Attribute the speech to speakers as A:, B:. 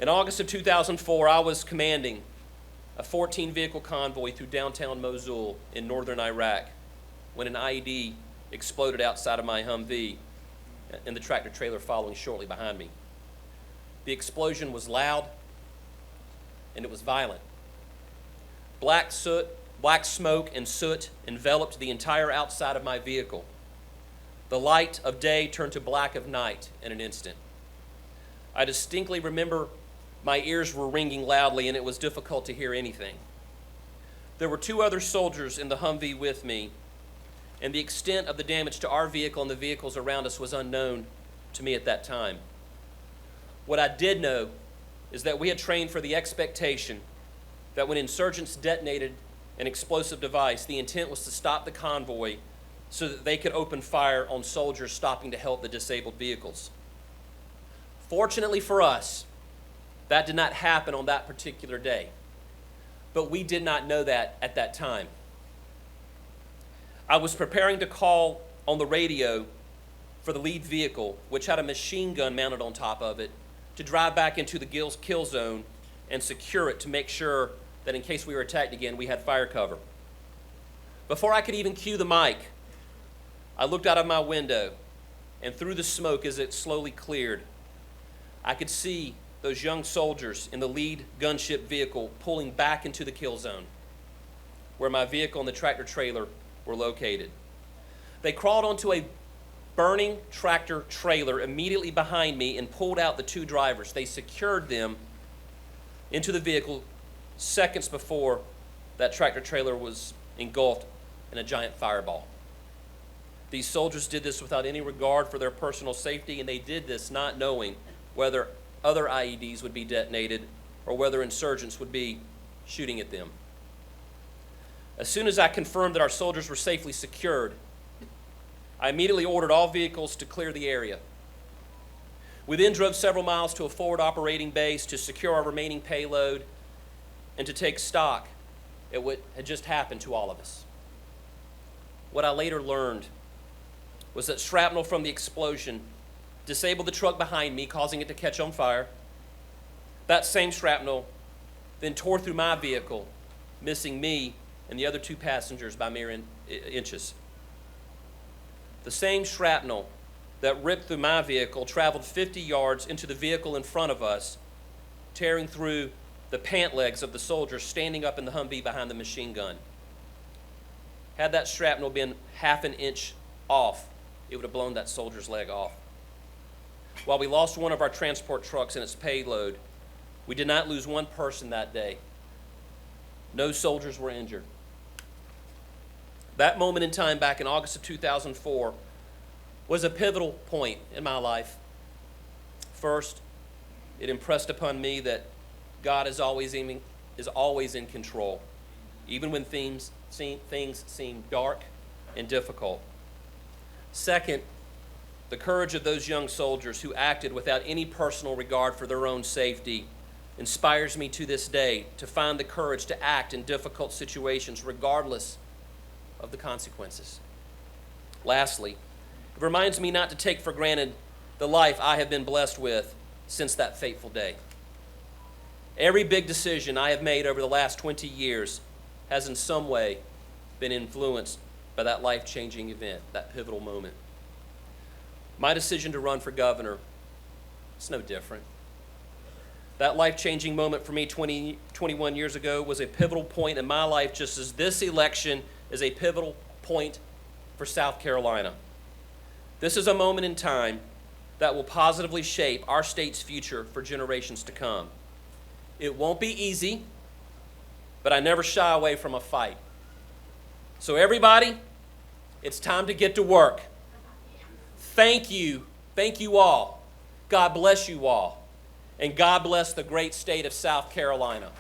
A: In August of 2004, I was commanding a 14-vehicle convoy through downtown Mosul in northern Iraq when an IED exploded outside of my Humvee and the tractor trailer following shortly behind me. The explosion was loud and it was violent. Black smoke and soot enveloped the entire outside of my vehicle. The light of day turned to black of night in an instant. I distinctly remember my ears were ringing loudly and it was difficult to hear anything. There were 2 other soldiers in the Humvee with me, and the extent of the damage to our vehicle and the vehicles around us was unknown to me at that time. What I did know is that we had trained for the expectation that when insurgents detonated an explosive device, the intent was to stop the convoy so that they could open fire on soldiers stopping to help the disabled vehicles. Fortunately for us, that did not happen on that particular day, but we did not know that at that time. I was preparing to call on the radio for the lead vehicle, which had a machine gun mounted on top of it, to drive back into the kill zone and secure it to make sure that in case we were attacked again, we had fire cover. Before I could even cue the mic, I looked out of my window, and through the smoke as it slowly cleared, I could see those young soldiers in the lead gunship vehicle pulling back into the kill zone, where my vehicle and the tractor trailer were located. They crawled onto a burning tractor trailer immediately behind me and pulled out the 2 drivers. They secured them into the vehicle seconds before that tractor trailer was engulfed in a giant fireball. These soldiers did this without any regard for their personal safety, and they did this not knowing whether other IEDs would be detonated or whether insurgents would be shooting at them. As soon as I confirmed that our soldiers were safely secured, I immediately ordered all vehicles to clear the area. We then drove several miles to a forward operating base to secure our remaining payload and to take stock at what had just happened to all of us. What I later learned was that shrapnel from the explosion disabled the truck behind me, causing it to catch on fire. That same shrapnel then tore through my vehicle, missing me and the other 2 passengers by mere inches. The same shrapnel that ripped through my vehicle traveled 50 yards into the vehicle in front of us, tearing through the pant legs of the soldiers standing up in the Humvee behind the machine gun. Had that shrapnel been half an inch off, it would have blown that soldier's leg off. While we lost one of our transport trucks and its payload, we did not lose one person that day. No soldiers were injured. That moment in time back in August of 2004 was a pivotal point in my life. First, it impressed upon me that God is always in control, even when things seem dark and difficult. Second, the courage of those young soldiers who acted without any personal regard for their own safety inspires me to this day to find the courage to act in difficult situations regardless of the consequences. Lastly, it reminds me not to take for granted the life I have been blessed with since that fateful day. Every big decision I have made over the last 20 years has in some way been influenced by that life-changing event, that pivotal moment. My decision to run for governor, it's no different. That life-changing moment for me 21 years ago was a pivotal point in my life, just as this election is a pivotal point for South Carolina. This is a moment in time that will positively shape our state's future for generations to come. It won't be easy, but I never shy away from a fight. So everybody, it's time to get to work. Thank you all. God bless you all. And God bless the great state of South Carolina.